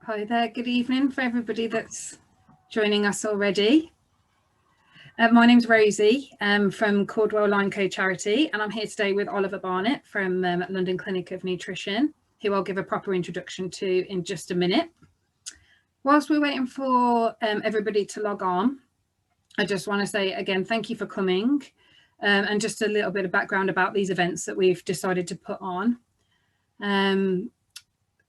Hi there, good evening for everybody that's joining us already. My name's Rosie from Caudwell LymeCo charity, and I'm here today with Oliver Barnett from London Clinic of Nutrition, who I'll give a proper introduction to in just a minute. Whilst we're waiting for everybody to log on, I just want to say again, thank you for coming, and just a little bit of background about these events that we've decided to put on.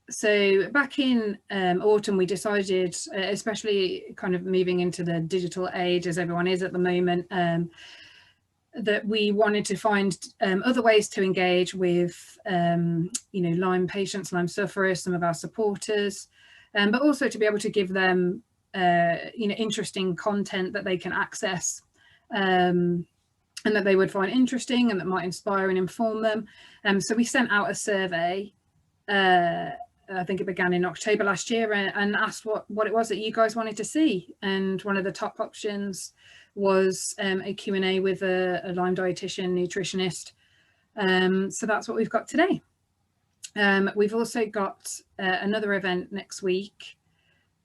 So back in autumn, we decided, especially kind of moving into the digital age as everyone is at the moment, that we wanted to find other ways to engage with, Lyme patients, Lyme sufferers, some of our supporters, but also to be able to give them, interesting content that they can access and that they would find interesting and that might inspire and inform them. So we sent out a survey. I think it began in October last year, and asked what it was that you guys wanted to see. And one of the top options was a Q&A with a Lyme dietitian, nutritionist. So that's what we've got today. We've also got another event next week,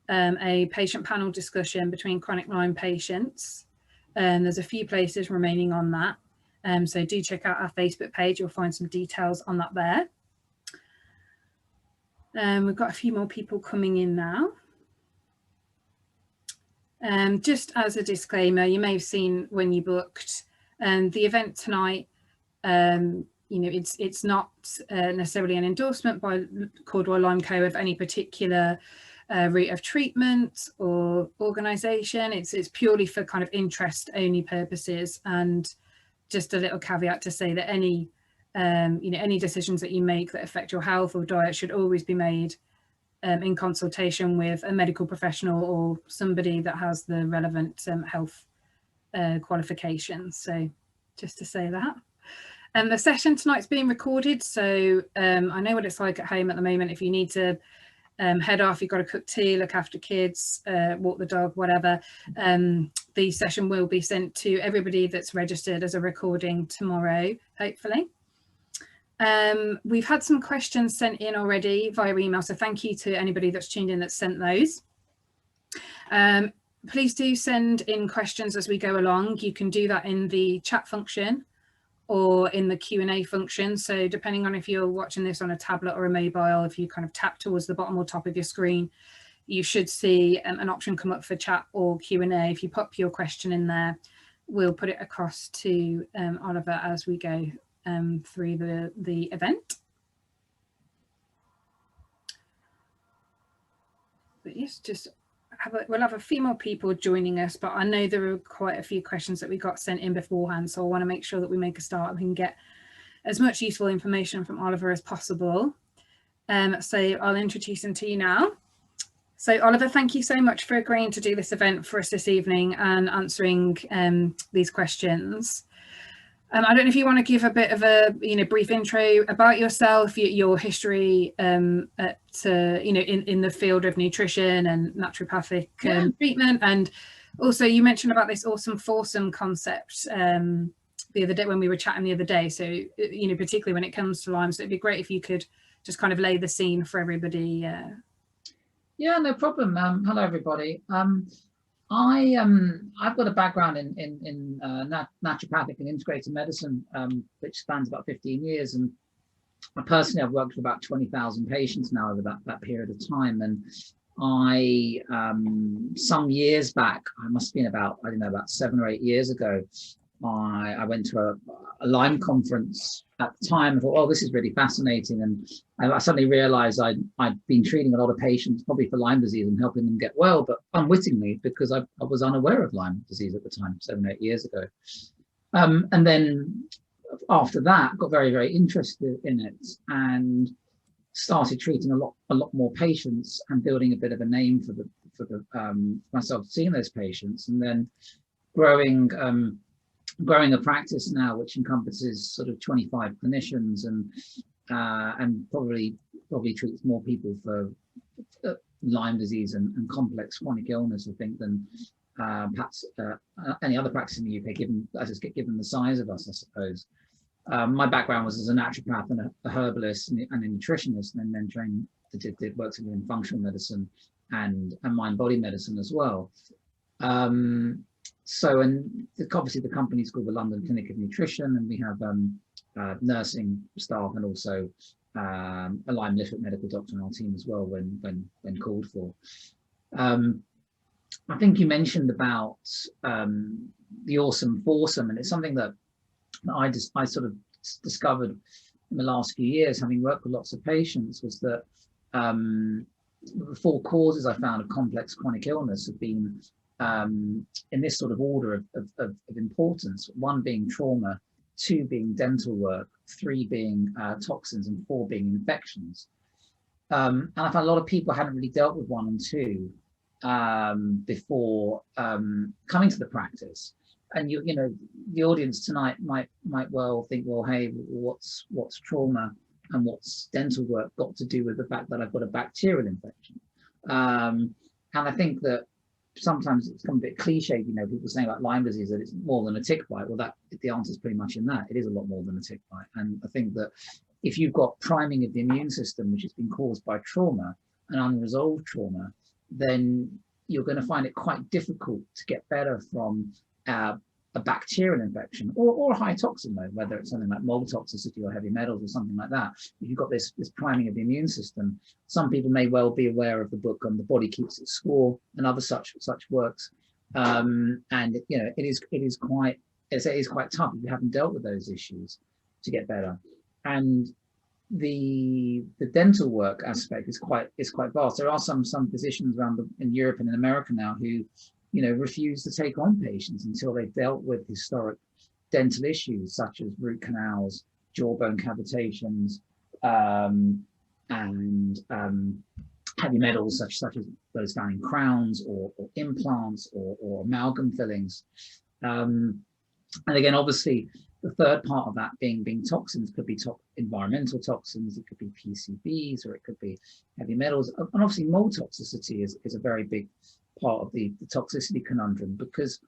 a patient panel discussion between chronic Lyme patients. There's a few places remaining on that. So do check out our Facebook page. You'll find some details on that there. We've got a few more people coming in now. Just as a disclaimer, you may have seen when you booked the event tonight, it's not necessarily an endorsement by Caudwell LymeCo of any particular route of treatment or organisation. It's purely for kind of interest only purposes, and just a little caveat to say that any decisions that you make that affect your health or diet should always be made in consultation with a medical professional or somebody that has the relevant health qualifications. So just to say that. The session tonight's being recorded, so I know what it's like at home at the moment. If you need to head off, you've got to cook tea, look after kids, walk the dog, whatever, the session will be sent to everybody that's registered as a recording tomorrow, hopefully. We've had some questions sent in already via email, so thank you to anybody that's tuned in that sent those. Please do send in questions as we go along. You can do that in the chat function or in the Q&A function. So depending on if you're watching this on a tablet or a mobile, if you kind of tap towards the bottom or top of your screen, you should see an option come up for chat or Q&A. If you pop your question in there, we'll put it across to Oliver as we go through the event. But yes, we'll have a few more people joining us, but I know there are quite a few questions that we got sent in beforehand, so I want to make sure that we make a start and we can get as much useful information from Oliver as possible. So I'll introduce him to you now. So Oliver, thank you so much for agreeing to do this event for us this evening and answering these questions. I don't know if you want to give a bit of a brief intro about yourself, your history in the field of nutrition and naturopathic treatment, and also you mentioned about this awesome foursome concept the other day when we were chatting the other day. So particularly when it comes to Lyme, so it'd be great if you could just kind of lay the scene for everybody. Yeah, no problem. Hello everybody. I've got a background in naturopathic and integrated medicine, which spans about 15 years. And personally, I've worked with about 20,000 patients now over that period of time. And I, some years back, I must have been about 7 or 8 years ago, I went to a Lyme conference at the time. I thought, oh, this is really fascinating. And I suddenly realized I'd been treating a lot of patients probably for Lyme disease and helping them get well, but unwittingly, because I was unaware of Lyme disease at the time, 7 or 8 years ago. And then after that, got very, very interested in it and started treating a lot more patients and building a bit of a name for myself seeing those patients, and then growing a practice now which encompasses sort of 25 clinicians and probably treats more people for Lyme disease and complex chronic illness, I think, than perhaps any other practice in the UK, given the size of us, I suppose. My background was as a naturopath and a herbalist and a nutritionist, and then trained that works in functional medicine and mind-body medicine as well. So, and obviously the company's called the London Clinic of Nutrition, and we have nursing staff and also a Lyme literate medical doctor on our team as well when called for. I think you mentioned about the awesome foursome, and it's something that I sort of discovered in the last few years, having worked with lots of patients, was that the four causes I found of complex chronic illness have been in this sort of order of importance: one being trauma, two being dental work, three being toxins, and four being infections. And I found a lot of people hadn't really dealt with one and two before coming to the practice. And you know, the audience tonight might well think, well, hey, what's trauma and what's dental work got to do with the fact that I've got a bacterial infection? And I think that sometimes it's become a bit cliched, you know, people saying about Lyme disease that it's more than a tick bite. Well, that the answer is pretty much in that. It is a lot more than a tick bite. And I think that if you've got priming of the immune system, which has been caused by trauma and unresolved trauma, then you're going to find it quite difficult to get better from a bacterial infection or a high toxin load, whether it's something like mold toxicity or heavy metals or something like that. If you've got this priming of the immune system, some people may well be aware of the book on The Body Keeps Its Score and other such works. And you know, it is quite tough if you haven't dealt with those issues to get better. And the dental work aspect is quite vast. There are some physicians around in Europe and in America now who, you know, refuse to take on patients until they've dealt with historic dental issues such as root canals, jawbone cavitations, and heavy metals such as those found in crowns or implants or amalgam fillings. And again, obviously, the third part of that being toxins could be environmental toxins, it could be PCBs, or it could be heavy metals. And obviously, mold toxicity is a very big part of the toxicity conundrum, because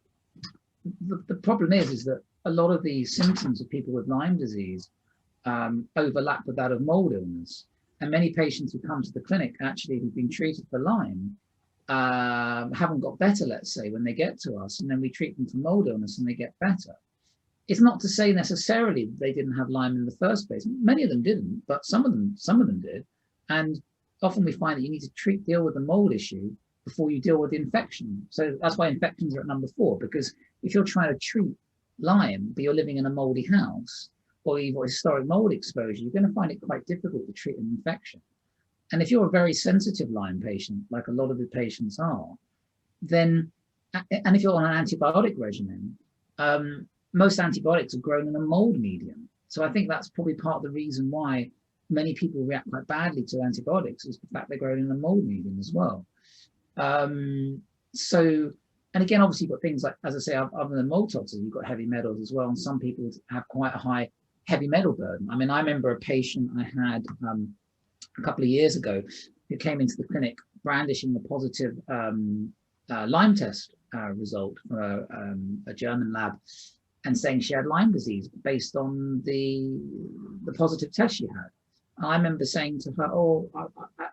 the problem is that a lot of the symptoms of people with Lyme disease overlap with that of mold illness. And many patients who come to the clinic actually who've been treated for Lyme haven't got better, let's say, when they get to us, and then we treat them for mold illness and they get better. It's not to say necessarily they didn't have Lyme in the first place. Many of them didn't, but some of them did. And often we find that you need to deal with the mold issue before you deal with the infection. So that's why infections are at number 4, because if you're trying to treat Lyme, but you're living in a moldy house, or you've got historic mold exposure, you're going to find it quite difficult to treat an infection. And if you're a very sensitive Lyme patient, like a lot of the patients are, then, and if you're on an antibiotic regimen, most antibiotics are grown in a mold medium. So I think that's probably part of the reason why many people react quite badly to antibiotics, is the fact they're grown in a mold medium as well. So, and again, obviously you've got things like, as I say, other than mold toxins, you've got heavy metals as well. And some people have quite a high heavy metal burden. I mean, I remember a patient I had a couple of years ago who came into the clinic brandishing the positive Lyme test result from a German lab, and saying she had Lyme disease based on the positive test she had. And I remember saying to her, oh,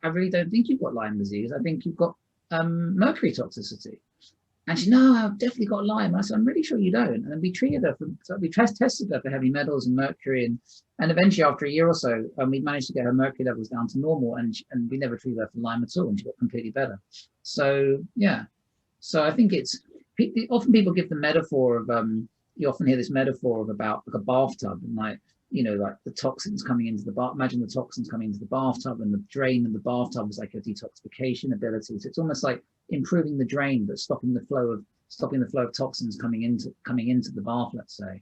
I really don't think you've got Lyme disease. I think you've got mercury toxicity. And she, no, I've definitely got Lyme. I said, I'm really sure you don't. And then we treated her we tested her for heavy metals and mercury, and eventually after a year or so, we managed to get her mercury levels down to normal, and we never treated her for Lyme at all, and she got completely better. So yeah, so I think it's often people give the metaphor of you often hear this metaphor of about like a bathtub, and like, you know, like the toxins coming into the bath. Imagine the toxins coming into the bathtub, and the drain in the bathtub is like a detoxification ability. So it's almost like improving the drain, but stopping the flow of toxins coming into the bath, let's say.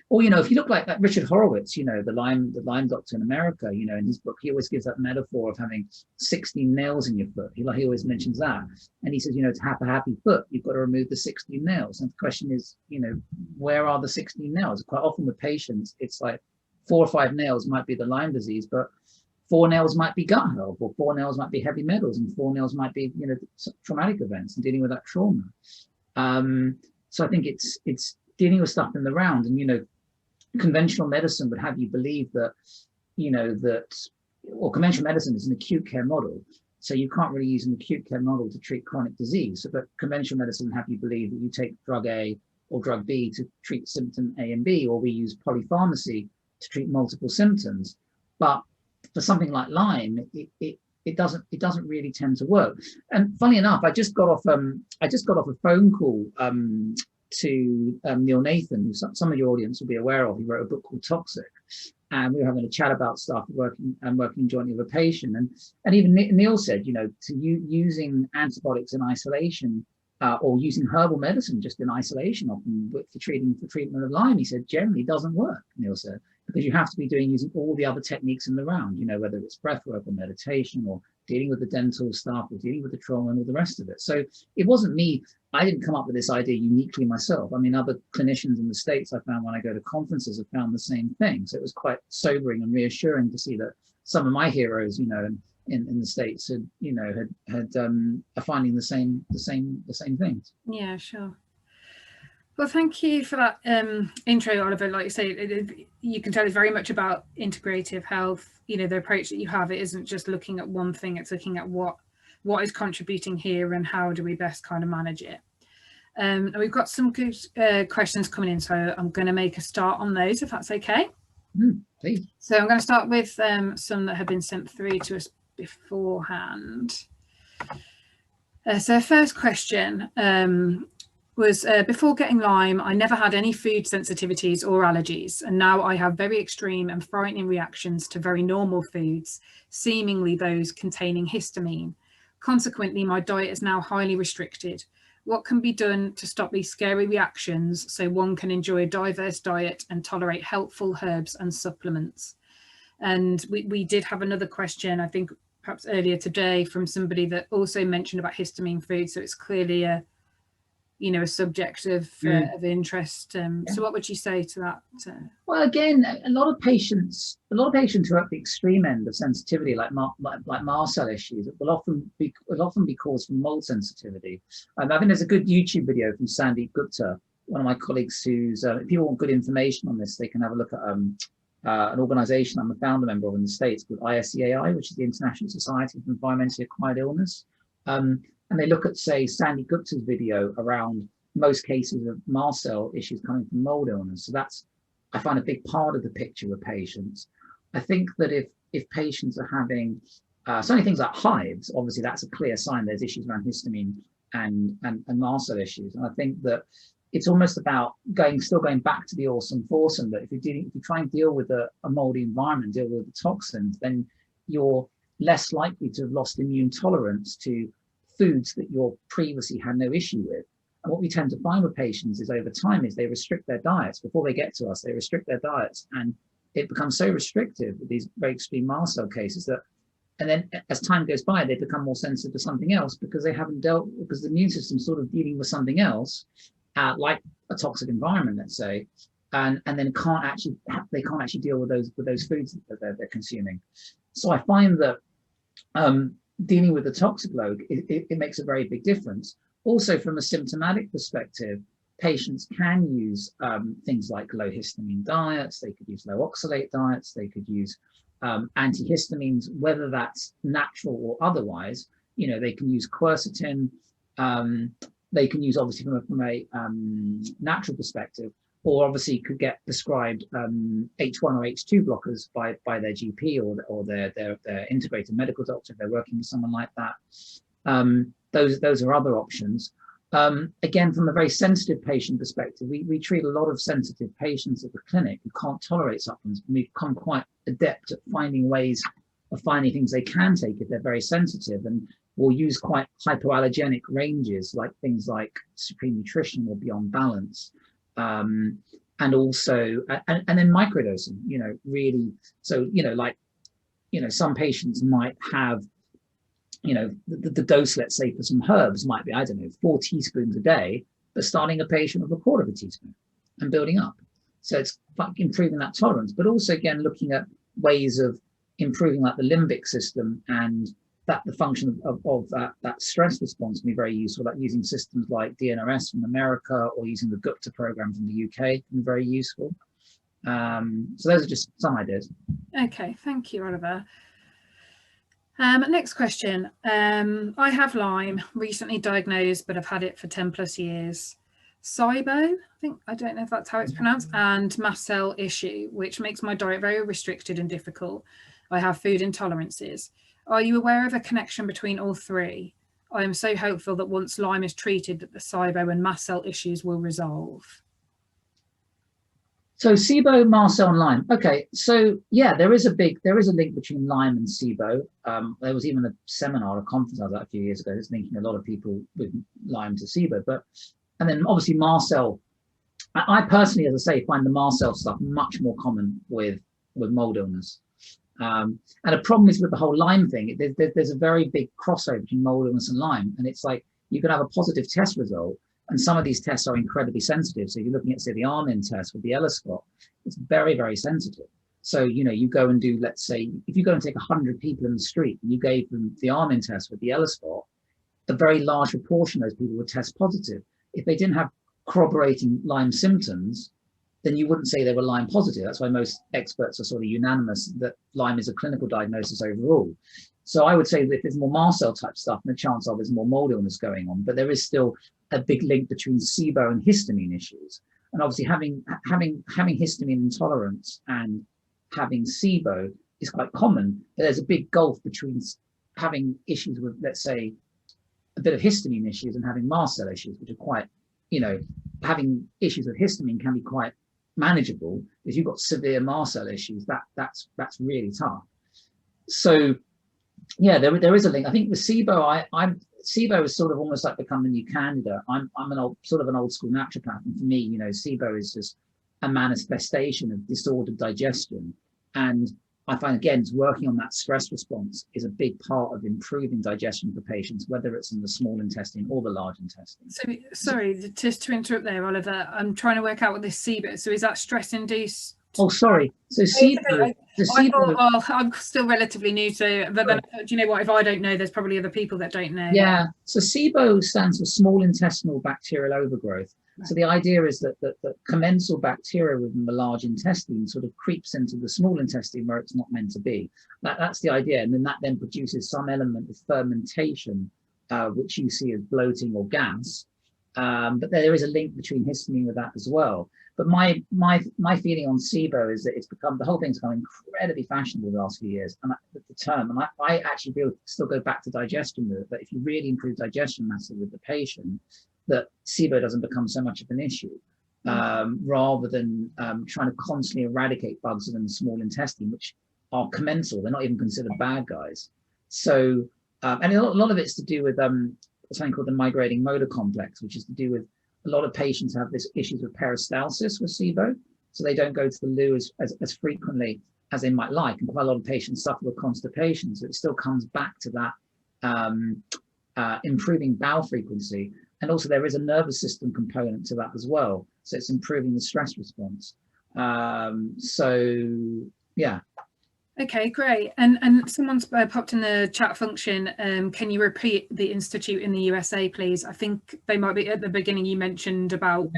Or, you know, if you look like Richard Horowitz, you know, the Lyme doctor in America, you know, in his book, he always gives that metaphor of having 16 nails in your foot. He always mentions that. And he says, you know, to have a happy foot, you've got to remove the 16 nails. And the question is, you know, where are the 16 nails? Quite often with patients, it's like 4 or 5 nails might be the Lyme disease, but 4 nails might be gut health, or 4 nails might be heavy metals, and 4 nails might be, you know, traumatic events and dealing with that trauma. So I think it's dealing with stuff in the round. And, you know, conventional medicine would have you believe that, you know, that or conventional medicine is an acute care model. So you can't really use an acute care model to treat chronic disease. But conventional medicine have you believe that you take drug A or drug B to treat symptom A and B, or we use polypharmacy to treat multiple symptoms. But for something like Lyme, it doesn't really tend to work. And funny enough, I just got off a phone call to Neil Nathan, who some of your audience will be aware of. He wrote a book called Toxic, and we were having a chat about stuff, working jointly with a patient. And even Neil said, you know, using antibiotics in isolation, or using herbal medicine just in isolation, often for treatment of Lyme, he said generally doesn't work. Neil said, because you have to be using all the other techniques in the round, you know, whether it's breath work or meditation or dealing with the dental stuff or dealing with the trauma and all the rest of it. So it wasn't me. I didn't come up with this idea uniquely myself. I mean, other clinicians in the States, I found when I go to conferences, have found the same thing. So it was quite sobering and reassuring to see that some of my heroes, you know, in the States had, you know, are finding the same things. Yeah, sure. Well, thank you for that intro, Oliver. Like you say, you can tell it's very much about integrative health. You know, the approach that you have, it isn't just looking at one thing, it's looking at what is contributing here and how do we best kind of manage it. And we've got some good questions coming in, so I'm going to make a start on those, if that's okay. Please. So I'm going to start with some that have been sent through to us beforehand. So the first question was, before getting Lyme, I never had any food sensitivities or allergies, and now I have very extreme and frightening reactions to very normal foods, seemingly those containing histamine. Consequently, my diet is now highly restricted. What can be done to stop these scary reactions so one can enjoy a diverse diet and tolerate helpful herbs and supplements? And we did have another question, I think perhaps earlier today, from somebody that also mentioned about histamine food. So it's clearly a subject of interest. So what would you say to that? Well, again, a lot of patients who are at the extreme end of sensitivity, like mast cell issues, it will often be caused from mold sensitivity. I think there's a good YouTube video from Sandeep Gupta, one of my colleagues, who's if people want good information on this, they can have a look at an organization I'm a founder member of in the States called ISEAI, which is the International Society of Environmentally Acquired Illness. And they look at, say, Sandy Gupta's video around most cases of mast cell issues coming from mold illness. So that's, I find, a big part of the picture with patients. I think that if patients are having certainly things like hives, obviously that's a clear sign there's issues around histamine and mast cell issues. And I think that it's almost about still going back to the awesome foursome, that if you try and deal with a moldy environment, deal with the toxins, then you're less likely to have lost immune tolerance to foods that you previously had no issue with. And what we tend to find with patients is over time is they restrict their diets. Before they get to us, they restrict their diets, and it becomes so restrictive with these very extreme mast cell cases that, and then as time goes by, they become more sensitive to something else because they haven't because the immune system's sort of dealing with something else, like a toxic environment, let's say, and then they can't actually deal with those foods that they're consuming. So I find that dealing with the toxic load, it makes a very big difference. Also, from a symptomatic perspective, patients can use things like low histamine diets. They could use low oxalate diets. They could use antihistamines, whether that's natural or otherwise. You know, they can use quercetin. They can use, obviously, from a natural perspective, or obviously could get prescribed H1 or H2 blockers by their GP or their integrated medical doctor if they're working with someone like that. Those are other options. Again, from a very sensitive patient perspective, we treat a lot of sensitive patients at the clinic who can't tolerate supplements, and we've become quite adept at finding ways of finding things they can take if they're very sensitive, and we'll use quite hypoallergenic ranges, like things like Supreme Nutrition or Beyond Balance. And also, and then microdosing, you know, really. So, you know, like, you know, some patients might have, you know, the dose, let's say, for some herbs might be, I don't know, 4 teaspoons a day, but starting a patient with a quarter of a teaspoon and building up. So it's like improving that tolerance, but also, again, looking at ways of improving like the limbic system, and that the function of that stress response can be very useful, like using systems like DNRS from America or using the Gupta program from the UK can be very useful. So those are just some ideas. Okay, thank you, Oliver. Next question. I have Lyme, recently diagnosed, but I've had it for 10 plus years. SIBO, I don't know if that's how it's pronounced, and mast cell issue, which makes my diet very restricted and difficult. I have food intolerances. Are you aware of a connection between all three? I am so hopeful that once Lyme is treated, that the SIBO and mast cell issues will resolve. So SIBO, mast cell, and Lyme. Okay, so yeah, there is a link between Lyme and SIBO. There was even a seminar, a conference I was at a few years ago that's linking a lot of people with Lyme to SIBO. And then obviously mast cell. I personally, as I say, find the mast cell stuff much more common with mold illness. And the problem is with the whole Lyme thing, there's a very big crossover between mold illness and Lyme, and it's like you can have a positive test result. And some of these tests are incredibly sensitive. So you're looking at, say, the Armin test with the ELISpot, it's very, very sensitive. So, you know, you go and do, let's say, if you go and take 100 people in the street and you gave them the Armin test with the ELISpot, a very large proportion of those people would test positive. If they didn't have corroborating Lyme symptoms, then you wouldn't say they were Lyme positive. That's why most experts are sort of unanimous that Lyme is a clinical diagnosis overall. So I would say that if there's more mast cell type stuff, then the chance of there's more mold illness going on. But there is still a big link between SIBO and histamine issues. And obviously having histamine intolerance and having SIBO is quite common. But there's a big gulf between having issues with, let's say, a bit of histamine issues and having mast cell issues, which are quite, you know, having issues with histamine can be quite manageable. If you've got severe mast cell issues, that's really tough. So yeah, there is a link. I think with SIBO, SIBO is sort of almost like become the new candida. I'm an old school naturopath, and for me, you know, SIBO is just a manifestation of disordered digestion. And I find, again, working on that stress response is a big part of improving digestion for patients, whether it's in the small intestine or the large intestine. So, sorry, just to interrupt there, Oliver, I'm trying to work out what this SIBO, so is that stress-induced? Oh, sorry. So SIBO, I'm still relatively new to, but then, do you know what, if I don't know, there's probably other people that don't know. Yeah, so SIBO stands for small intestinal bacterial overgrowth. Right. So the idea is that commensal bacteria within the large intestine sort of creeps into the small intestine where it's not meant to be. That's the idea, and then that then produces some element of fermentation, which you see as bloating or gas. But there is a link between histamine with that as well. But my feeling on SIBO is that the whole thing's become incredibly fashionable the last few years. And the term, and I actually still go back to digestion with it, that if you really improve digestion massively with the patient, that SIBO doesn't become so much of an issue, rather than trying to constantly eradicate bugs within the small intestine, which are commensal. They're not even considered bad guys. So, and a lot of it's to do with something called the migrating motor complex, which is to do with a lot of patients have this issues with peristalsis with SIBO, so they don't go to the loo as frequently as they might like, and quite a lot of patients suffer with constipation. So it still comes back to that improving bowel frequency, and also there is a nervous system component to that as well. So it's improving the stress response. So yeah. Okay, great. And someone's popped in the chat function. Can you repeat the institute in the USA, please? I think they might be at the beginning. You mentioned about.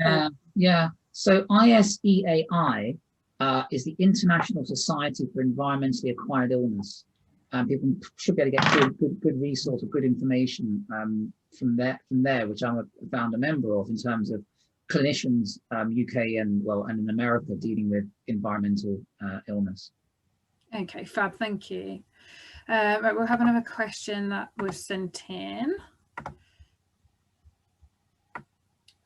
Yeah. So ISEAI is the International Society for Environmentally Acquired Illness. People should be able to get good resource or good information from there, which I'm a founder member of in terms of clinicians, UK and in America dealing with environmental illness. Okay, fab, thank you. Right, we'll have another question that was sent in.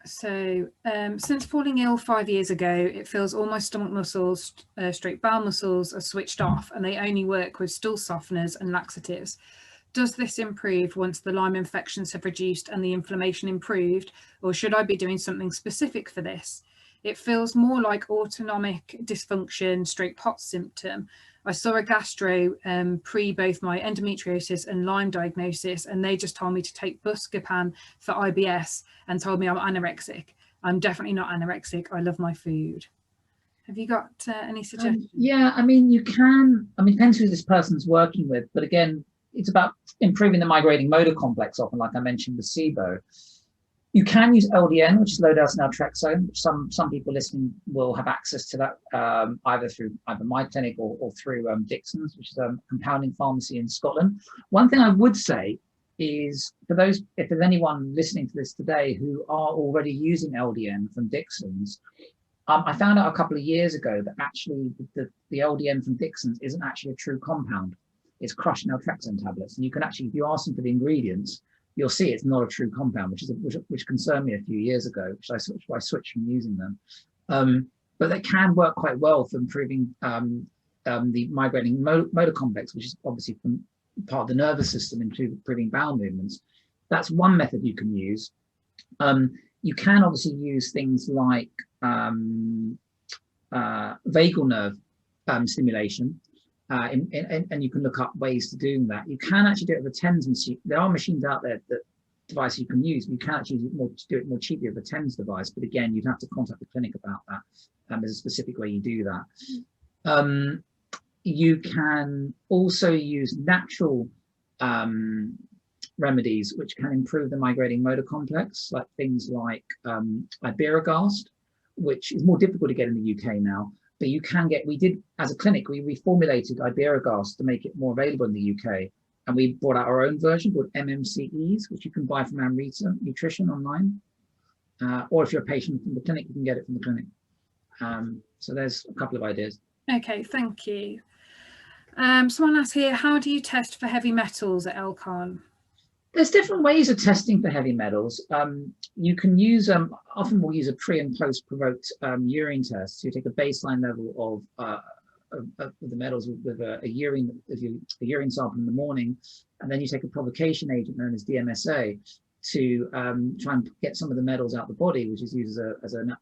So, since falling ill 5 years ago, it feels all my stomach muscles, straight bowel muscles are switched off, and they only work with stool softeners and laxatives. Does this improve once the Lyme infections have reduced and the inflammation improved, or should I be doing something specific for this? It feels more like autonomic dysfunction, straight POTS symptom. I saw a gastro pre both my endometriosis and Lyme diagnosis, and they just told me to take Buscopan for IBS and told me I'm anorexic. I'm definitely not anorexic. I love my food. Have you got any suggestions? Yeah, I mean, you can. I mean, depends who this person's working with, but again, it's about improving the migrating motor complex often, like I mentioned with SIBO. You can use LDN, which is low dose naltrexone. Some people listening will have access to that either through my clinic or through Dixon's, which is a compounding pharmacy in Scotland. One thing I would say is, for those, if there's anyone listening to this today who are already using LDN from Dixon's, I found out a couple of years ago that actually the LDN from Dixon's isn't actually a true compound. It's crushed naltrexone tablets, and you can actually, if you ask them for the ingredients, you'll see it's not a true compound, which concerned me a few years ago, which I switched from using them. But they can work quite well for improving the migrating motor complex, which is obviously from part of the nervous system, improving bowel movements. That's one method you can use. You can obviously use things like vagal nerve stimulation. And you can look up ways to doing that. You can actually do it with a TENS machine. There are machines out there, that device you can use. You can actually do it more cheaply with a TENS device, but again, you'd have to contact the clinic about that. There's a specific way you do that. You can also use natural remedies which can improve the migrating motor complex, like things like iberogast, which is more difficult to get in the UK now. But you can get, we did, as a clinic, we reformulated iberogast to make it more available in the UK. And we brought out our own version called MMCEs, which you can buy from Amrita Nutrition online. Or if you're a patient from the clinic, you can get it from the clinic. So there's a couple of ideas. Okay, thank you. Someone asked here, how do you test for heavy metals at Elcon? There's different ways of testing for heavy metals. You can use, often we'll use a pre and post provoked urine test. So you take a baseline level of the metals with a urine sample in the morning, and then you take a provocation agent known as DMSA to try and get some of the metals out of the body, which is used as a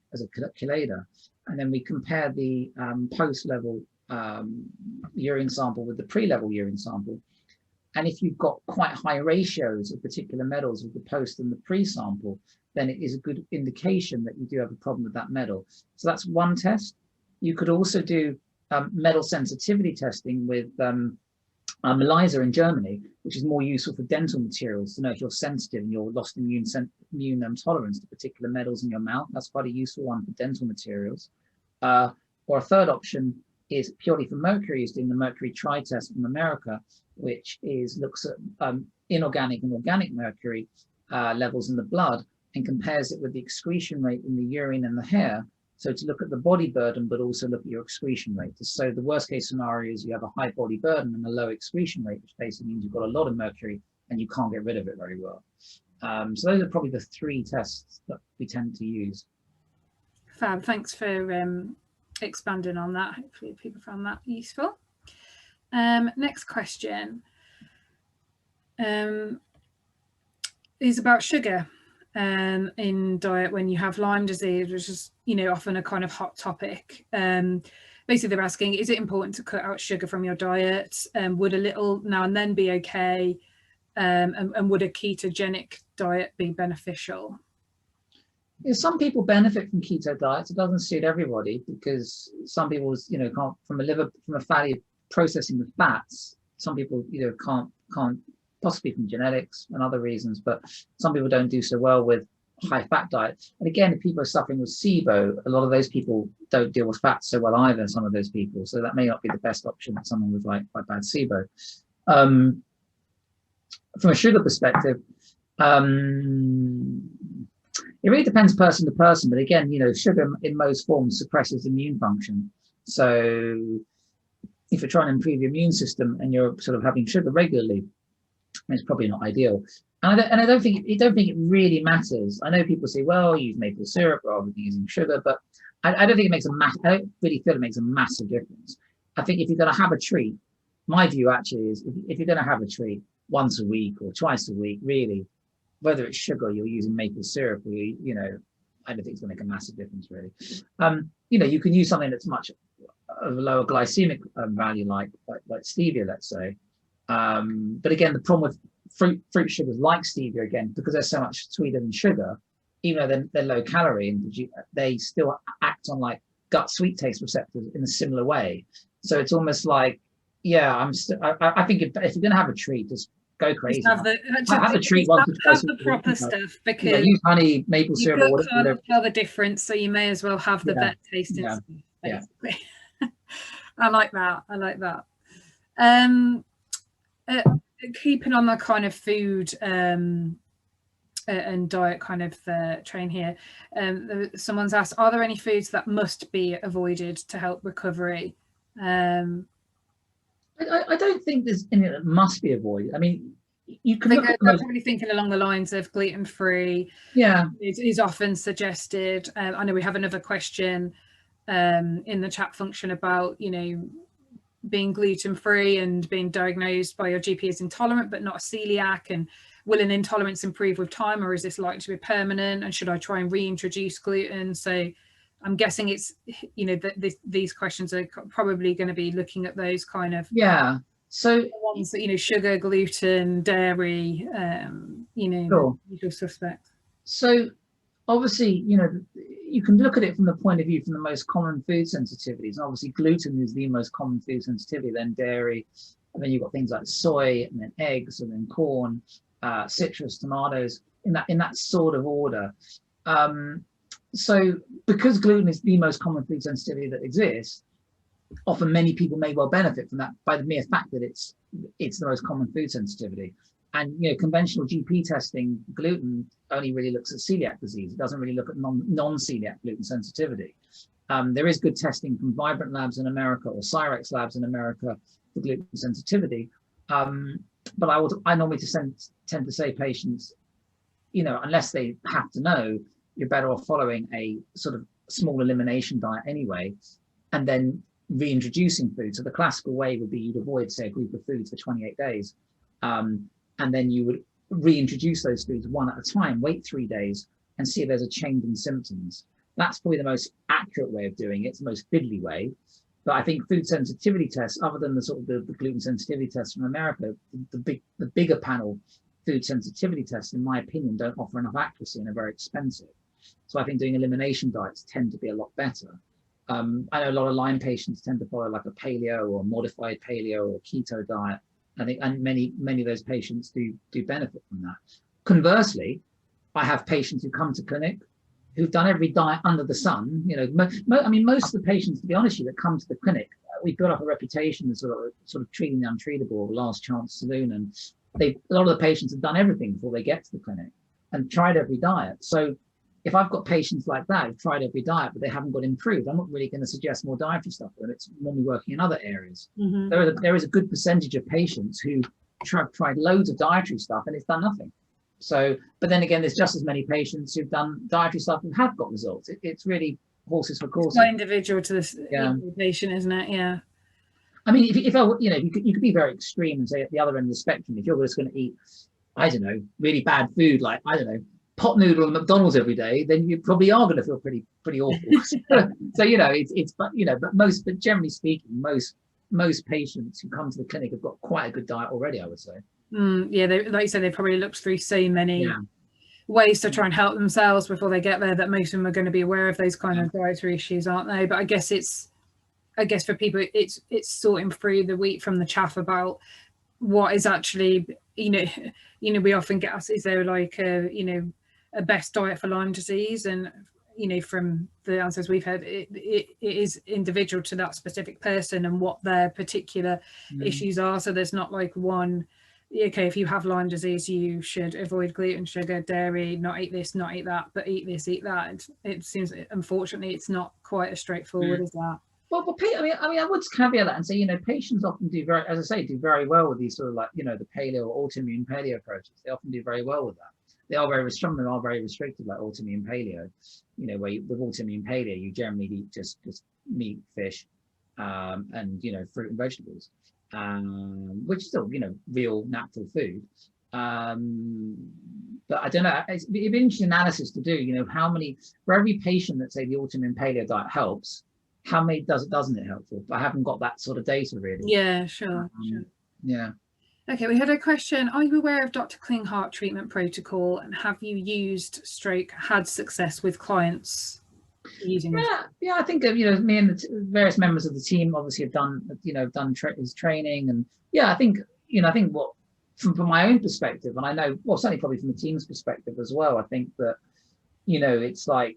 chelator. And then we compare the post level urine sample with the pre-level urine sample. And if you've got quite high ratios of particular metals with the post and the pre-sample, then it is a good indication that you do have a problem with that metal. So that's one test. You could also do metal sensitivity testing with ELISA in Germany, which is more useful for dental materials to know if you're sensitive and you're lost immune tolerance to particular metals in your mouth. That's quite a useful one for dental materials. Or a third option is purely for mercury, is doing the mercury tri test from America, which looks at inorganic and organic mercury levels in the blood and compares it with the excretion rate in the urine and the hair. So to look at the body burden, but also look at your excretion rate. So the worst case scenario is you have a high body burden and a low excretion rate, which basically means you've got a lot of mercury and you can't get rid of it very well. So those are probably the three tests that we tend to use. Fab, thanks for expanding on that. Hopefully people found that useful. Next question is about sugar in diet when you have Lyme disease, which is, you know, often a kind of hot topic. Basically, they're asking, is it important to cut out sugar from your diet? Would a little now and then be okay? And would a ketogenic diet be beneficial? Yeah, some people benefit from keto diets. It doesn't suit everybody because some people, you know, can't, from a fatty processing the fats. Some people, you know, can't possibly from genetics and other reasons, but some people don't do so well with high fat diet. And again, if people are suffering with SIBO, a lot of those people don't deal with fat so well either, some of those people. So that may not be the best option for someone with like quite bad SIBO. From a sugar perspective, it really depends person to person, but again, you know, sugar in most forms suppresses immune function. So if you're trying to improve your immune system and you're sort of having sugar regularly, it's probably not ideal. And I don't think it really matters. I know people say, well, use maple syrup rather than using sugar, but I don't think it makes I don't really feel it makes a massive difference. I think if you're going to have a treat, my view actually is if you're going to have a treat once a week or twice a week, really, whether it's sugar or you're using maple syrup, or you know, I don't think it's going to make a massive difference really. You know, you can use something that's much of a lower glycemic value, like stevia, let's say. But again, the problem with fruit sugars like stevia, again, because they're so much sweeter than sugar, even though they're low calorie, and they still act on like gut sweet taste receptors in a similar way. So it's almost like, yeah, I think if you're going to have a treat, just go crazy. Have Have a treat once or twice. Have the proper stuff, because yeah, use honey, maple syrup, or whatever. You can't tell the difference, so you may as well have the better tasting stuff, basically. I like that. I like that. Keeping on the kind of food and diet kind of train here, someone's asked, are there any foods that must be avoided to help recovery? I don't think there's any that must be avoided. I mean, you can they're probably thinking along the lines of gluten-free. Yeah, is often suggested. I know we have another question in the chat function about, you know, being gluten-free and being diagnosed by your GP as intolerant but not a celiac, and will an intolerance improve with time, or is this likely to be permanent, and should I try and reintroduce gluten? So I'm guessing it's, you know, that these questions are probably going to be looking at those kind of so the ones that, you know, sugar, gluten, dairy, you know, usual suspects. So obviously, you know, you can look at it from the point of view from the most common food sensitivities. And obviously gluten is the most common food sensitivity, then dairy, and then you've got things like soy, and then eggs, and then corn, citrus, tomatoes, in that sort of order. So because gluten is the most common food sensitivity that exists, often many people may well benefit from that by the mere fact that it's the most common food sensitivity. And, you know, conventional GP testing, gluten only really looks at celiac disease. It doesn't really look at non-celiac gluten sensitivity. There is good testing from Vibrant Labs in America or Cyrex Labs in America for gluten sensitivity. But I normally tend to say patients, you know, unless they have to know, you're better off following a sort of small elimination diet anyway, and then reintroducing food. So the classical way would be you'd avoid, say, a group of foods for 28 days. And then you would reintroduce those foods one at a time, wait 3 days, and see if there's a change in symptoms. That's probably the most accurate way of doing it. It's the most fiddly way. But I think food sensitivity tests, other than the sort of the gluten sensitivity tests from America, the bigger panel food sensitivity tests, in my opinion, don't offer enough accuracy and are very expensive. So I think doing elimination diets tend to be a lot better. I know a lot of Lyme patients tend to follow like a paleo or modified paleo or keto diet. I think, and many of those patients do benefit from that. Conversely, I have patients who come to clinic who've done every diet under the sun. You know, I mean, most of the patients, to be honest with you, that come to the clinic, we built up a reputation as sort of treating the untreatable, last chance saloon, and a lot of the patients have done everything before they get to the clinic and tried every diet. So if I've got patients like that who've tried every diet but they haven't got improved, I'm not really going to suggest more dietary stuff, but it's normally working in other areas. Mm-hmm. There is a good percentage of patients who tried loads of dietary stuff and it's done nothing. So, but then again, there's just as many patients who've done dietary stuff and have got results. It's really horses for courses. It's quite individual to the patient, isn't it? Yeah. I mean, if I, you know, you could be very extreme and say at the other end of the spectrum, if you're just going to eat, I don't know, really bad food, like, I don't know, pot noodle and McDonald's every day, then you probably are going to feel pretty awful. So, you know, but generally speaking, most patients who come to the clinic have got quite a good diet already, I would say. Yeah, like you said, they probably looked through so many ways to try and help themselves before they get there that most of them are going to be aware of those kind of dietary issues, aren't they? But I guess for people, it's sorting through the wheat from the chaff about what is actually, you know, we often get asked, is there like a best diet for Lyme disease? And, you know, from the answers we've had, it is individual to that specific person and what their particular issues are. So there's not like one, okay, if you have Lyme disease, you should avoid gluten, sugar, dairy, not eat this, not eat that, but eat this, eat that. It seems, unfortunately, it's not quite as straightforward as that. Well, I mean, I would caveat that and say, you know, patients often do very well with these sort of like, you know, the paleo or autoimmune paleo approaches. They often do very well with that. They are very restricted, like autoimmune paleo. You know, where with autoimmune paleo, you generally eat just meat, fish, and, you know, fruit and vegetables, which is still, you know, real natural food. But I don't know, it'd be an interesting analysis to do, you know, how many, for every patient that say the autoimmune paleo diet helps, how many doesn't it help for? I haven't got that sort of data really. Yeah, sure. Yeah. Okay, we had a question. Are you aware of Dr. Cleanheart treatment protocol, and have you had success with clients using it? Yeah, I think, you know, me and the various members of the team obviously have done his training, and I think what from my own perspective, and I know, well, certainly probably from the team's perspective as well, I think that, you know, it's like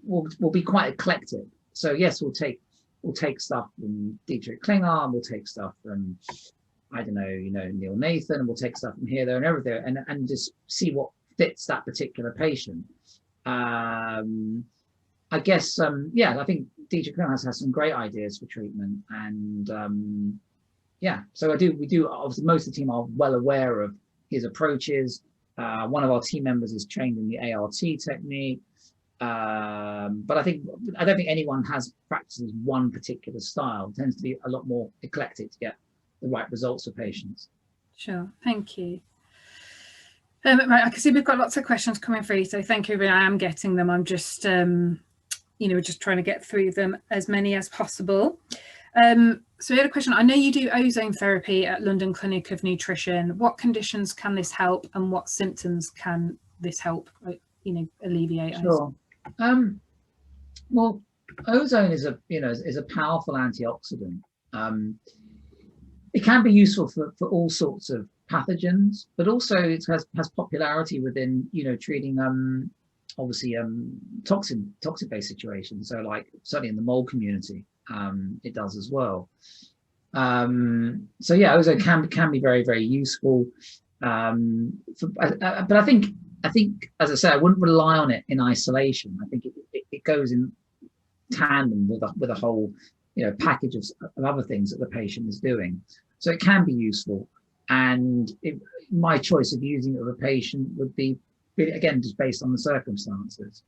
we'll be quite eclectic. So yes, we'll take stuff from Dietrich Cleanheart, we'll take stuff from, I don't know, you know, Neil Nathan, and we'll take stuff from here, there, and everything, and just see what fits that particular patient. I guess, yeah, I think Dietrich Cleanheart has some great ideas for treatment, and yeah, so we do. Obviously, most of the team are well aware of his approaches. One of our team members is trained in the ART technique. But I don't think anyone practices one particular style. It tends to be a lot more eclectic to get the right results for patients. Sure, thank you. Right, I can see we've got lots of questions coming through, so thank you. I am getting them. I'm just, you know, just trying to get through them as many as possible. So we had a question. I know you do ozone therapy at London Clinic of Nutrition. What conditions can this help, and what symptoms can this help, you know, alleviate? Sure. Well, ozone is a powerful antioxidant. It can be useful for all sorts of pathogens, but also it has popularity within, you know, treating obviously toxic-based situations. So like certainly in the mold community, it does as well. So yeah, ozone can be very, very useful. But I think, as I say, I wouldn't rely on it in isolation. I think it goes in tandem with a whole, you know, package of other things that the patient is doing. So it can be useful, and my choice of using it with a patient would be, again, just based on the circumstances.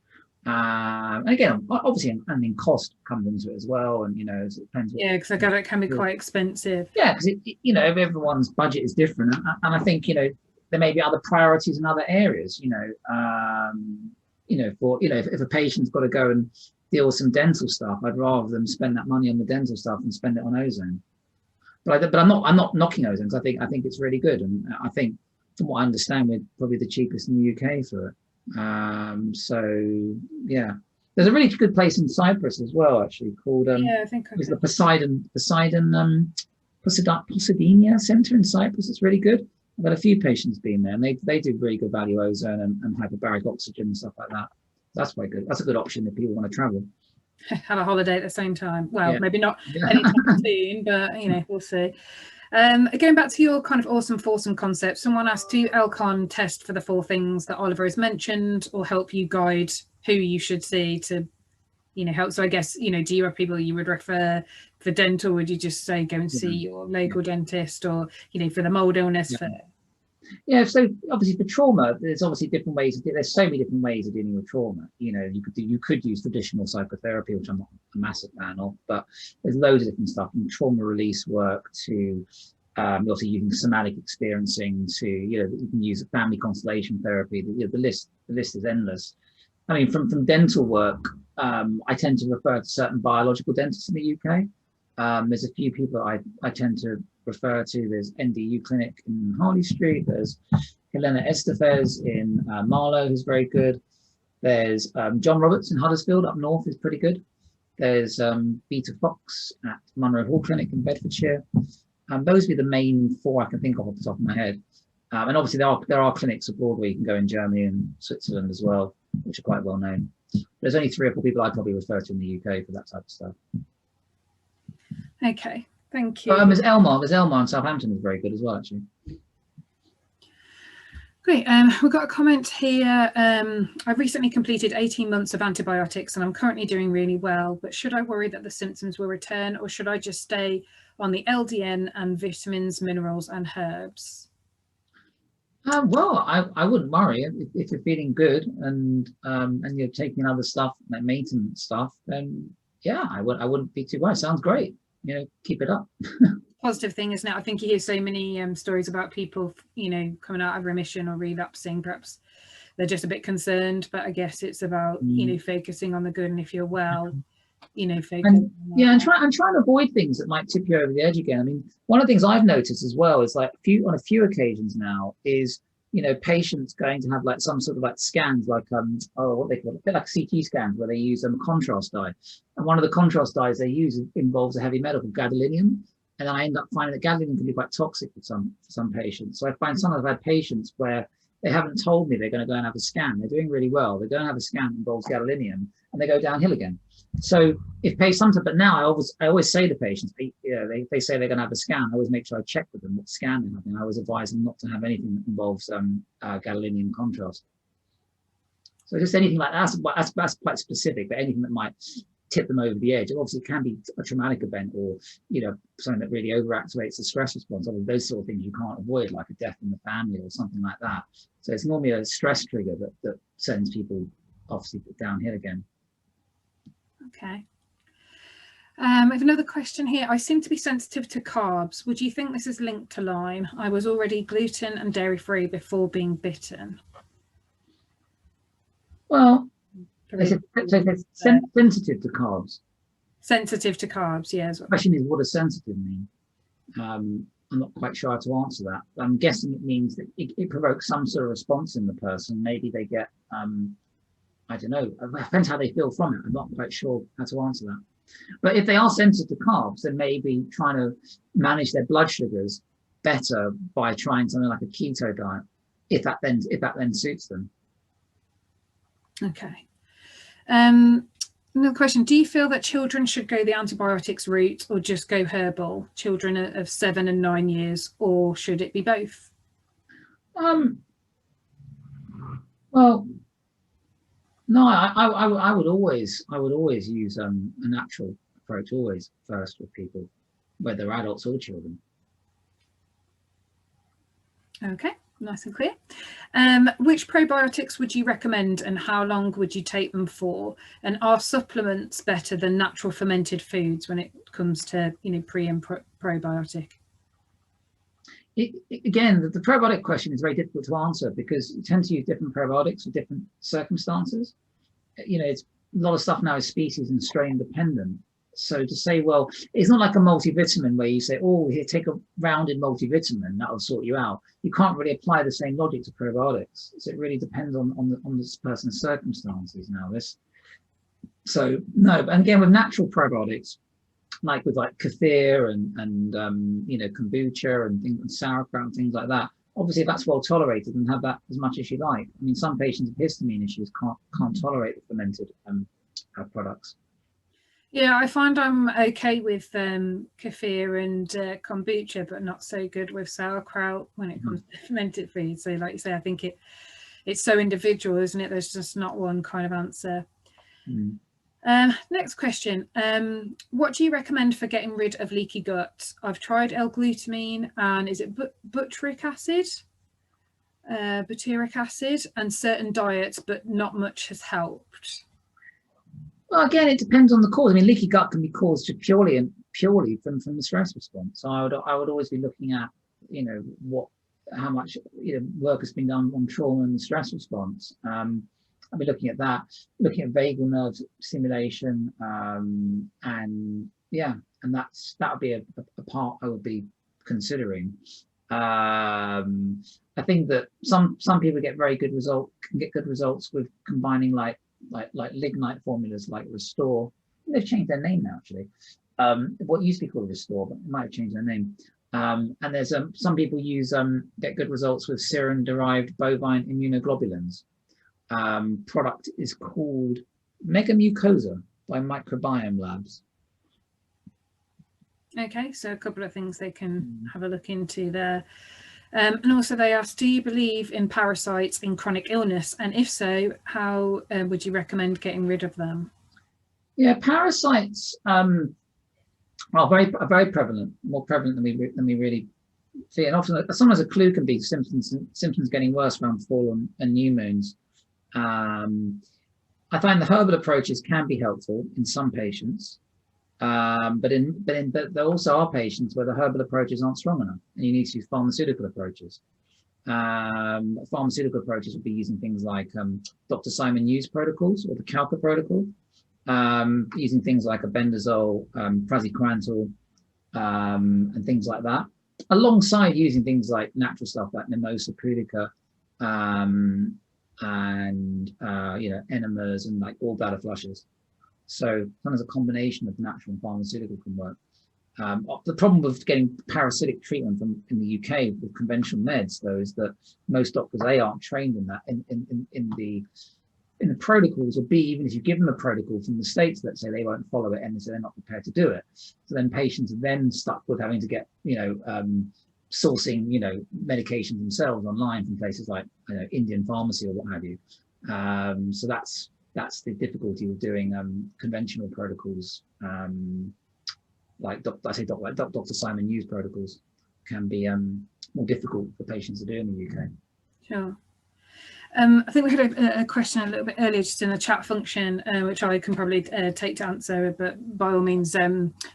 And again, obviously, I mean, cost comes into it as well, and you know, it depends. Yeah, because I got it can be quite expensive. Yeah, because you know, everyone's budget is different, and I think, you know, there may be other priorities in other areas. You know, for, you know, if a patient's got to go and deal with some dental stuff, I'd rather them spend that money on the dental stuff and spend it on ozone. But I'm not knocking ozone, because I think it's really good, and I think, from what I understand, we're probably the cheapest in the UK for it. So yeah, there's a really good place in Cyprus as well, actually, called yeah, I think it's the Poseidon Posidenia Centre in Cyprus. It's really good. I've had a few patients been there, and they do really good value ozone and hyperbaric oxygen and stuff like that. That's quite good. That's a good option if people want to travel. Have a holiday at the same time. Well, yeah. Maybe not anytime soon, but you know, we'll see. Going back to your kind of awesome foursome concept, someone asked, do Elcon test for the 4 things that Oliver has mentioned, or help you guide who you should see to, you know, help? So I guess, you know, do you have people you would refer for dental? Would you just say go and see your local dentist, or, you know, for the mold illness? Yeah, so obviously for trauma, there's obviously different ways. There's so many different ways of dealing with trauma. You know, you could use traditional psychotherapy, which I'm not a massive fan of, but there's loads of different stuff, from trauma release work to also using somatic experiencing to, you know, you can use family constellation therapy. The list is endless. I mean, from dental work, I tend to refer to certain biological dentists in the UK. There's a few people I tend to refer to. There's NDU Clinic in Harley Street. There's Helena Estefez in Marlow, who's very good. There's John Roberts in Huddersfield up north, is pretty good. There's Beta Fox at Munro Hall Clinic in Bedfordshire. Those would be the main 4 I can think of off the top of my head. And obviously there are clinics abroad where you can go in Germany and Switzerland as well, which are quite well known. There's only 3 or 4 people I'd probably refer to in the UK for that type of stuff. Okay, thank you. There's Elmar in Southampton, is very good as well, actually. Great. We've got a comment here. I've recently completed 18 months of antibiotics and I'm currently doing really well, but should I worry that the symptoms will return, or should I just stay on the LDN and vitamins, minerals and herbs? Well, I wouldn't worry. If you're feeling good and you're taking other stuff, like maintenance stuff, then yeah, I wouldn't be too worried. Sounds great. You know, keep it up. Positive thing, isn't it? I think you hear so many stories about people, you know, coming out of remission or relapsing. Perhaps they're just a bit concerned, but I guess it's about you know, focusing on the good, and if you're well, you know, focusing and try and avoid things that might tip you over the edge again. I mean, one of the things I've noticed as well is, like, on a few occasions now, is, you know, patients going to have like some sort of like scans, like what they call it, a bit like CT scans, where they use contrast dye, and one of the contrast dyes they use involves a heavy metal called gadolinium. And then I end up finding that gadolinium can be quite toxic for some patients. So I find sometimes I've had patients where they haven't told me they're going to go and have a scan. They're doing really well. They go and have a scan that involves gadolinium, and they go downhill again. So if patients, but now I always say to patients, they say they're going to have a scan. I always make sure I check with them what scan they're having. I always advise them not to have anything that involves gadolinium contrast. So just anything like that, that's quite specific, but anything that might tip them over the edge. Obviously, it can be a traumatic event, or something that really overactivates the stress response. Obviously, those sort of things you can't avoid, like a death in the family or something like that. So it's normally a stress trigger that sends people obviously downhill again. Okay. I have another question here. I seem to be sensitive to carbs. Would you think this is linked to Lyme? I was already gluten and dairy free before being bitten. Well, sensitive to carbs. Sensitive to carbs, yes. The question is, what does sensitive mean? I'm not quite sure how to answer that. I'm guessing it means that it provokes some sort of response in the person. Maybe they get, I don't know, it depends how they feel from it. I'm not quite sure how to answer that. But if they are sensitive to carbs, then maybe trying to manage their blood sugars better by trying something like a keto diet, if that then suits them. Okay. Another question. Do you feel that children should go the antibiotics route or just go herbal? Children of 7 and 9 years, or should it be both? Well, no, I would always use a natural approach always first with people, whether adults or children. Okay, nice and clear. Which probiotics would you recommend, and how long would you take them for? And are supplements better than natural fermented foods when it comes to pre and probiotic? Again, the probiotic question is very difficult to answer because you tend to use different probiotics for different circumstances. It's a lot of stuff now is species and strain dependent. So to say, well, it's not like a multivitamin where you say, oh, here, take a rounded multivitamin, that'll sort you out. You can't really apply the same logic to probiotics. So it really depends on this person's circumstances now. So no, and again, with natural probiotics, like with kefir and kombucha and things, and sauerkraut and things like that. Obviously, if that's well tolerated, and have that as much as you like. I mean, some patients with histamine issues can't tolerate the fermented products. Yeah, I find I'm okay with kefir and kombucha, but not so good with sauerkraut when it comes to fermented food. So, like you say, I think it's so individual, isn't it? There's just not one kind of answer. Next question. What do you recommend for getting rid of leaky gut? I've tried L-glutamine and is it butyric acid and certain diets, but not much has helped. Well, again, it depends on the cause. I mean, leaky gut can be caused just purely from the stress response. So I would always be looking at, how much work has been done on trauma and the stress response. I'll be looking at that, looking at vagal nerve stimulation, and that would be a part I would be considering. I think that some people can get good results with combining like lignite formulas like Restore. They've changed their name now actually. What used to be called Restore, but it might have changed their name. And there's some people get good results with serum derived bovine immunoglobulins. Product is called Mega Mucosa by Microbiome Labs. Okay, so a couple of things they can have a look into there. And also they asked, do you believe in parasites in chronic illness? And if so, how would you recommend getting rid of them? Yeah, parasites are very prevalent, more prevalent than we really see. And often, sometimes a clue can be symptoms getting worse around fall and new moons. I find the herbal approaches can be helpful in some patients, but there also are patients where the herbal approaches aren't strong enough, and you need to use pharmaceutical approaches. Pharmaceutical approaches would be using things like Dr. Simon Yu's protocols or the Calca protocol, using things like albendazole, praziquantel, and things like that, alongside using things like natural stuff like mimosa pudica, and enemas and like gallbladder flushes. So sometimes a combination of natural and pharmaceutical can work. The problem with getting parasitic treatment in the UK with conventional meds, though, is that most doctors aren't trained in that in the protocols, or B, even if you give them a protocol from the States, let's say, they won't follow it, and so they're not prepared to do it. So then patients are then stuck with having to get, sourcing, medications themselves online from places like Indian pharmacy or what have you. So that's the difficulty with doing conventional protocols, like Dr. Simon Hughes protocols can be more difficult for patients to do in the UK. Sure. I think we had a question a little bit earlier just in the chat function, which I can probably take to answer, but by all means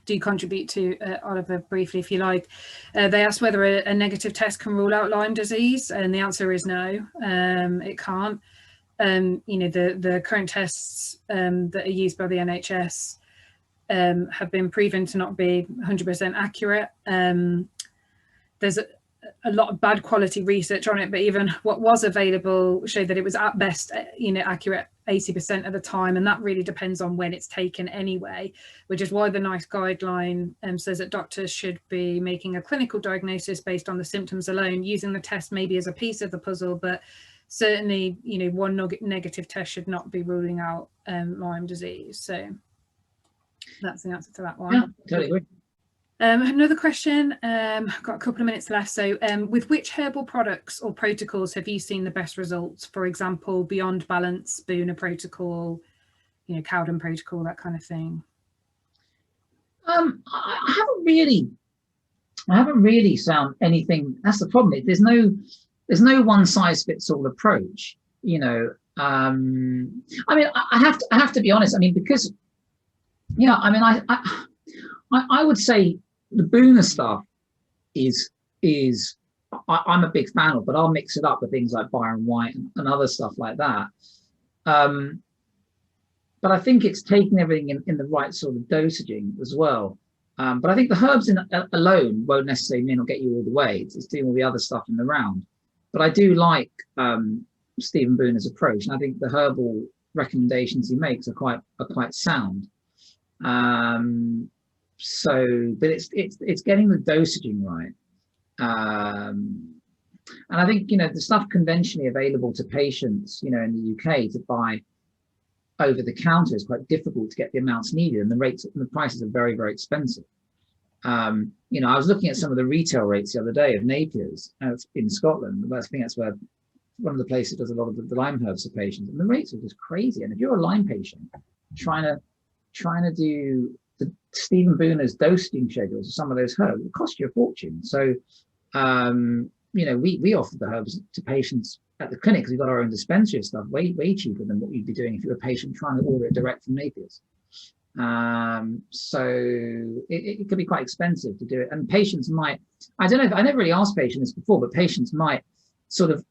do contribute to Oliver briefly if you like. They asked whether a negative test can rule out Lyme disease, and the answer is no, it can't. The current tests that are used by the NHS have been proven to not be 100% accurate. There's a lot of bad quality research on it, but even what was available showed that it was at best, accurate 80% of the time, and that really depends on when it's taken anyway, which is why the NICE guideline says that doctors should be making a clinical diagnosis based on the symptoms alone, using the test maybe as a piece of the puzzle, but certainly, one negative test should not be ruling out Lyme disease. So that's the answer to that one. Yeah, totally agree. Another question, got a couple of minutes left. So with which herbal products or protocols have you seen the best results? For example, Beyond Balance, Spooner protocol, Cowden protocol, that kind of thing. I haven't really found anything. That's the problem. There's no one size fits all approach. I have to be honest. Because I would say the Booner stuff is I'm a big fan of, but I'll mix it up with things like Byron White and other stuff like that. But I think it's taking everything in the right sort of dosaging as well. But I think the herbs alone won't necessarily may not get you all the way. It's doing all the other stuff in the round. But I do like Stephen Booner's approach, and I think the herbal recommendations he makes are quite sound. But it's getting the dosaging right, and I think the stuff conventionally available to patients in the UK to buy over the counter is quite difficult to get the amounts needed, and the prices are very, very expensive. I was looking at some of the retail rates the other day of Napier's in Scotland. I think that's where one of the places does a lot of the Lyme herbs for patients, and the rates are just crazy. And if you're a Lyme patient trying to do the Stephen Booner's dosing schedules of some of those herbs, it costs you a fortune. So, we offer the herbs to patients at the clinic because we've got our own dispensary of stuff, way cheaper than what you'd be doing if you're a patient trying to order it direct from Napier's. So it could be quite expensive to do it. And patients might, I don't know, I never really asked patients this before, but patients might sort of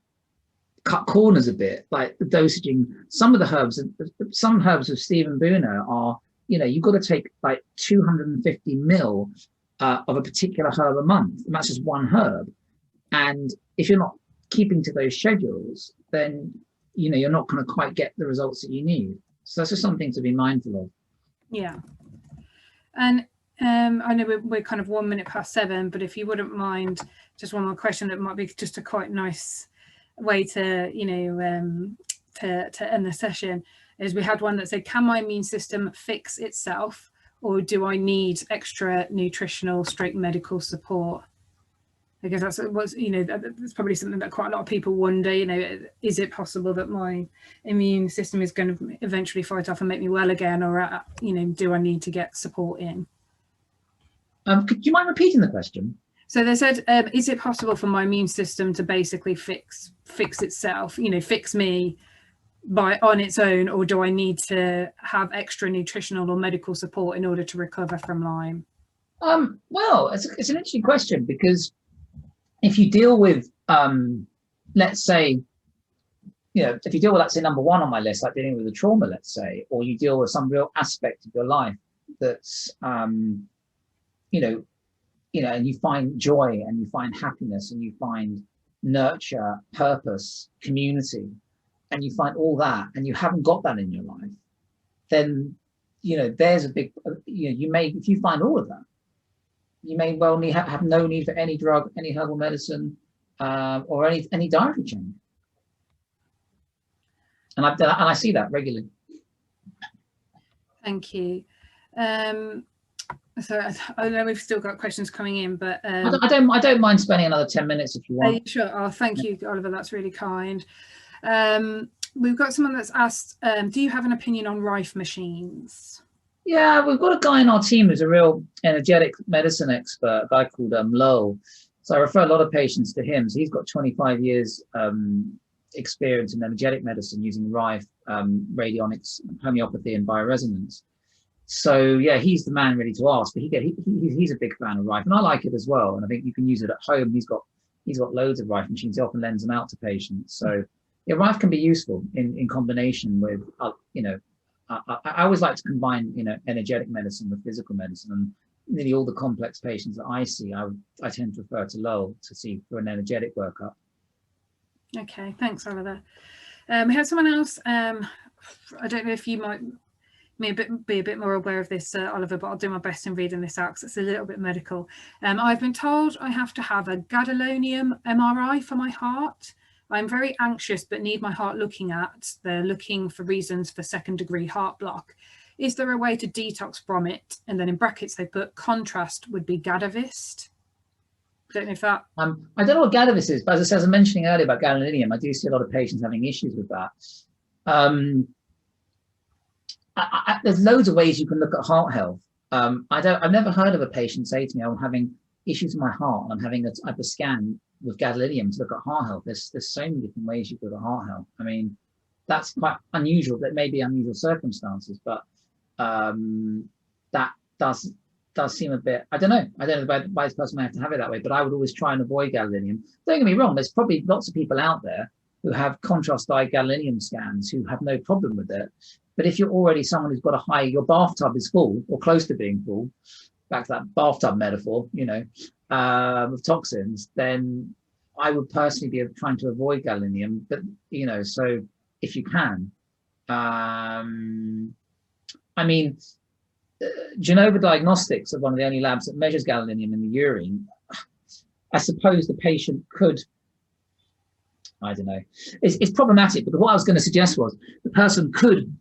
cut corners a bit, like the dosaging. Some herbs of Stephen Booner are, you've got to take like 250 mil of a particular herb a month, and that's just one herb. And if you're not keeping to those schedules, then you're not going to quite get the results that you need. So that's just something to be mindful of. Yeah. And I know we're kind of 1 minute past 7, but if you wouldn't mind, just one more question that might be just a quite nice way to to end the session, is we had one that said, can my immune system fix itself, or do I need extra nutritional / medical support? I guess that's what's, that's probably something that quite a lot of people wonder, is it possible that my immune system is going to eventually fight off and make me well again, or, do I need to get support in? Could you mind repeating the question? So they said, is it possible for my immune system to basically fix itself, fix me on its own, or do I need to have extra nutritional or medical support in order to recover from Lyme? Well, it's an interesting question, because if you deal with, let's say, if you deal with, let's say, number one on my list, like dealing with a trauma, let's say, or you deal with some real aspect of your life that's, and you find joy and you find happiness and you find nurture, purpose, community, and you find all that, and you haven't got that in your life, then, there's a big, if you find all of that, you may well have no need for any drug, any herbal medicine, or any dietary change. And I see that regularly. Thank you. So I know we've still got questions coming in, but I don't mind spending another 10 minutes if you want. Sure. Oh, thank you, Oliver. That's really kind. We've got someone that's asked, do you have an opinion on Rife machines? Yeah, we've got a guy in our team who's a real energetic medicine expert, a guy called Lowell. So I refer a lot of patients to him. So he's got 25 years experience in energetic medicine using Rife, radionics, homeopathy, and bioresonance. So yeah, he's the man really to ask. But he's a big fan of Rife, and I like it as well. And I think you can use it at home. He's got loads of Rife machines. He often lends them out to patients. So yeah, Rife can be useful in combination with I always like to combine energetic medicine with physical medicine, and nearly all the complex patients that I see, I tend to refer to Lowell to see for an energetic workup. Okay, thanks, Oliver. We have someone else. I don't know if you might be a bit more aware of this, Oliver, but I'll do my best in reading this out because it's a little bit medical. I've been told I have to have a gadolinium MRI for my heart. I'm very anxious but need my heart looking at. They're looking for reasons for second-degree heart block. Is there a way to detox from it? And then in brackets they put contrast would be Gadavist. Don't know if that. I don't know what Gadavist is, but as I was mentioning earlier about gadolinium, I do see a lot of patients having issues with that. There's loads of ways you can look at heart health. I've never heard of a patient say to me, "I'm having issues with my heart. I'm having a type of scan with gadolinium to look at heart health." There's so many different ways you look at heart health. I mean, that's quite unusual. That may be unusual circumstances, but that does seem a bit. I don't know why this person may have to have it that way, but I would always try and avoid gadolinium. Don't get me wrong. There's probably lots of people out there who have contrast dye gadolinium scans who have no problem with it. But if you're already someone who's got your bathtub is full or close to being full, back to that bathtub metaphor, of toxins, then I would personally be trying to avoid gadolinium. But so if you can, I mean, Genova Diagnostics are one of the only labs that measures gadolinium in the urine. I suppose the patient could. I don't know. It's problematic, but what I was going to suggest was the person could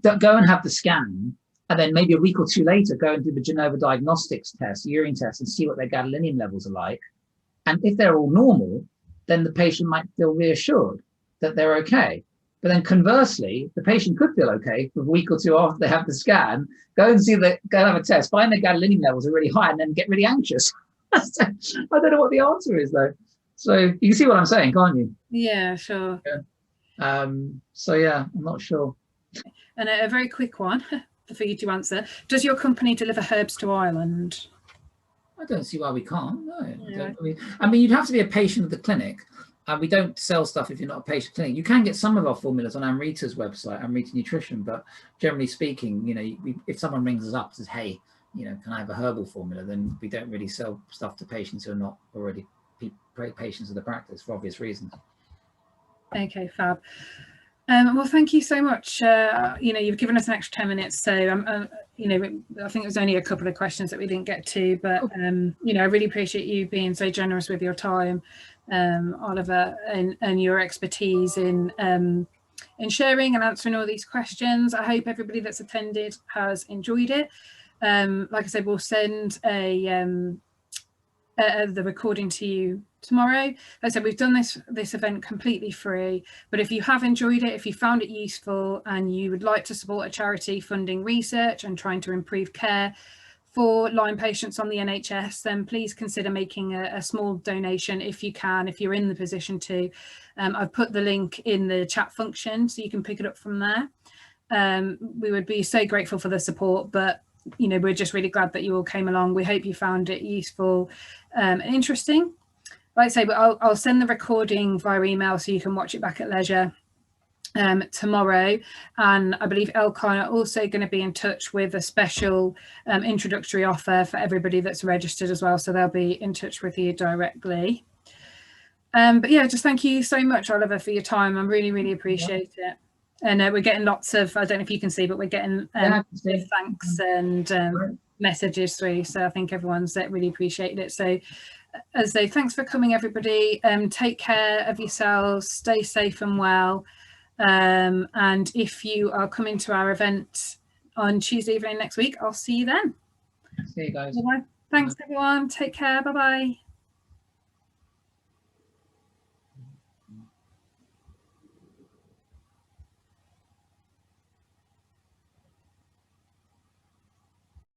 go and have the scan, and then maybe a week or two later go and do the Genova Diagnostics test, urine test, and see what their gadolinium levels are like. And if they're all normal, then the patient might feel reassured that they're okay. But then conversely, the patient could feel okay for a week or two after they have the scan, go and have a test, find their gadolinium levels are really high, and then get really anxious. So, I don't know what the answer is though. So you can see what I'm saying, can't you? Yeah, sure. Yeah. So yeah, I'm not sure. And a very quick one for you to answer. Does your company deliver herbs to Ireland? I don't see why we can't. No. Yeah. I mean, you'd have to be a patient of the clinic. We don't sell stuff if you're not a patient clinic. You can get some of our formulas on Amrita's website, Amrita Nutrition, but generally speaking, if someone rings us up and says, "Hey, can I have a herbal formula?" then we don't really sell stuff to patients who are not already patients of the practice for obvious reasons. Okay, fab. Well, thank you so much. You've given us an extra 10 minutes, so I think there's only a couple of questions that we didn't get to, but I really appreciate you being so generous with your time, Oliver, and your expertise in sharing and answering all these questions. I hope everybody that's attended has enjoyed it. Like I said, we'll send the recording to you tomorrow. Like I said, we've done this event completely free, but if you have enjoyed it, if you found it useful and you would like to support a charity funding research and trying to improve care for Lyme patients on the NHS, then please consider making a small donation if you can, if you're in the position to. I've put the link in the chat function so you can pick it up from there. We would be so grateful for the support, but we're just really glad that you all came along. We hope you found it useful and interesting. Like I say, but I'll send the recording via email so you can watch it back at leisure tomorrow. And I believe Elcon are also going to be in touch with a special introductory offer for everybody that's registered as well. So they'll be in touch with you directly. But yeah, just thank you so much, Oliver, for your time. I really, really appreciate it. And we're getting lots of, I don't know if you can see, but we're getting thanks and messages through. So I think everyone's really appreciated it. So as I say, thanks for coming, everybody. Take care of yourselves, stay safe and well. And if you are coming to our event on Tuesday evening next week, I'll see you then. See you guys. Bye-bye. Thanks, everyone. Take care. Bye-bye.